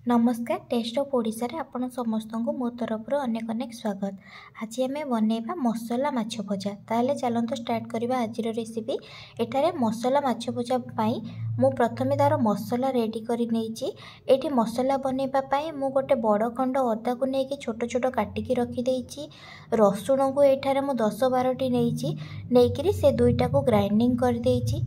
नमस्कार test of Odisha रे आपण समस्त को मो तरफ अनेक अनेक स्वागत। आज आम बनैबा मसला माछ भजा। ताहले चलत स्टार्ट करबा आज रेसिपी। एठारे मसला माछ भजा पाई मु प्रथमे तार मसला रेडी करी नेछि। एठी मसला बनैबा पाई मु गोटे बड़ खंड अदा को नेकी छोट छोट काटिकी रखी देछि। रसुण को एठारे मु 10-12 टी नेछि नेकरी से दुईटा को ग्राइंडिंग कर देछि।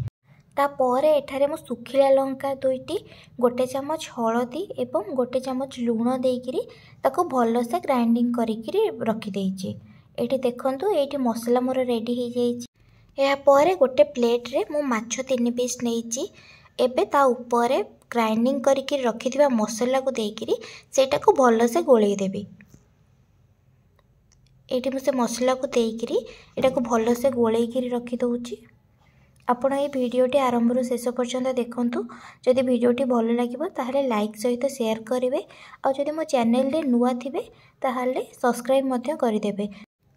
तापर एठारे मु सुखिला लंका 2टी, गोटे चामच हलदी एवं गोटे चामच लुण देकरी ताको भल से ग्राइंडिंग करिकरी रखी देछि। एठी देखंतु एठी मसला मोर रेडी हो जाइछि। या परे गोटे प्लेट रे मु माछ 3 पीस नेछि। एबे ता ऊपर ग्राइंडिंग करिकरी रखिथिबा मसला को देकरी सेटा को भल से गोळेई देबी। एठी मु से मसला को देकरी एटा को भल से गोळेई करी रखि दउछि। आपण ये भिडियोटी आरंभ शेष पर्यंत देखंतु। जदि भिडियोटी भल लागिबो ताहले लाइक सहित शेयर करेंगे। आ जदि मो चैनल रे नुआ थिबे ताहले सब्सक्राइब मध्य करिदेबे।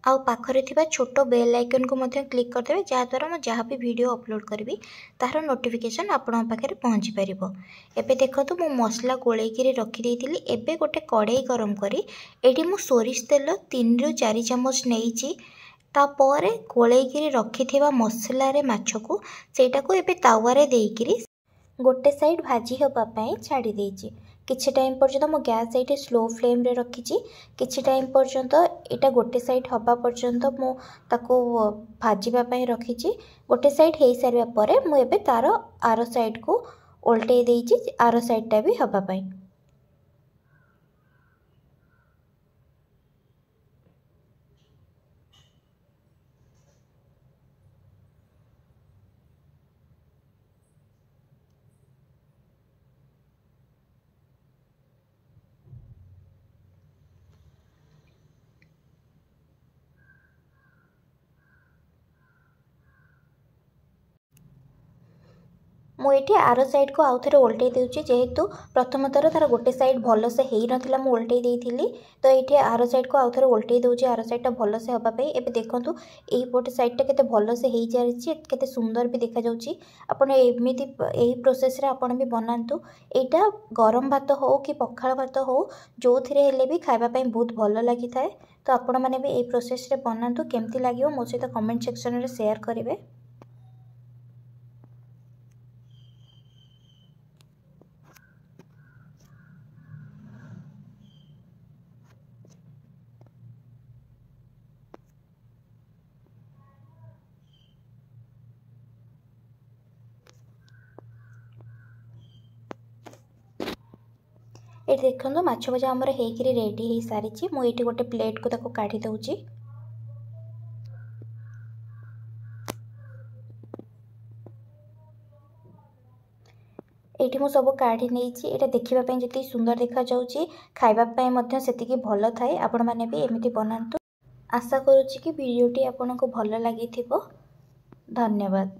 आ पाखरे थिबा छोटो बेल आइकन को मध्य क्लिक करदेबे जहा द्वारा मो जहाँ भी वीडियो अपलोड करबी तार नोटिफिकेशन आपण पाखरे पहुँची पारिबो। एबे देखंतु मो मसला गोळेई करी रखि देइतिली। एबे गोटे कढ़ाई गरम करी एठी मु सोरिष तेल 3 ରୁ 4 चामच नेइची। तापर गोळेई रखिथिबा मसला रे माछ को सेटा को एबे तावा रे देइकिरी गोटे साइड भाजी होबा पई छाड़ी देइची। किछि टाइम पर्यंत मो गैस एठी स्लो फ्लेम रे रखिची। किछि टाइम पर्यंत एटा गोटे साइड होबा पर्यंत मो ताको भाजीबा पई रखिची। गोटे साइड हेई सारिबा परे मो एबे तार आरो साइड को उल्टे देइची। आरो साइडटा भी होबा पई मुझे आर साइड को आउ थे उल्टे दूसरी। जेहेतु प्रथम थर तार गोटे साइड भल से हो नाला मुझे उल्टे देती तो ये आर साइड को आउ थे उल्टे दूसरी। आर साइडटा भल से हाँपाई एवं देखूँ यहीपटे साइडटा के भल से हो जाए के सुंदर भी देखा जाऊँगी। आपड़ एमती यही प्रोसेस आपण भी बनातु। यहाँ गरम भात हो कि पखाल भात हो जो थे भी खावाई बहुत भल लगी था। तो आपण मैंने भी यही प्रोसेस बनातु। केमती लगे मो सहित कमेंट सेक्शन में शेयर करेंगे। ये देखो माछ भजा आमर होकर रेडी हो सारी। मुझे गोटे प्लेट को ताको काढ़ी दउची। एठी मु सब काढ़ी नेइची। एटा देखिबा पई जति सुंदर देखा जाउची खाइबा पई मध्य सेतिकी भल थाए। आपण माने भी एमिति बनांतु। आशा करूची कि वीडियोटी आपनको भल लागिथिबो। धन्यवाद।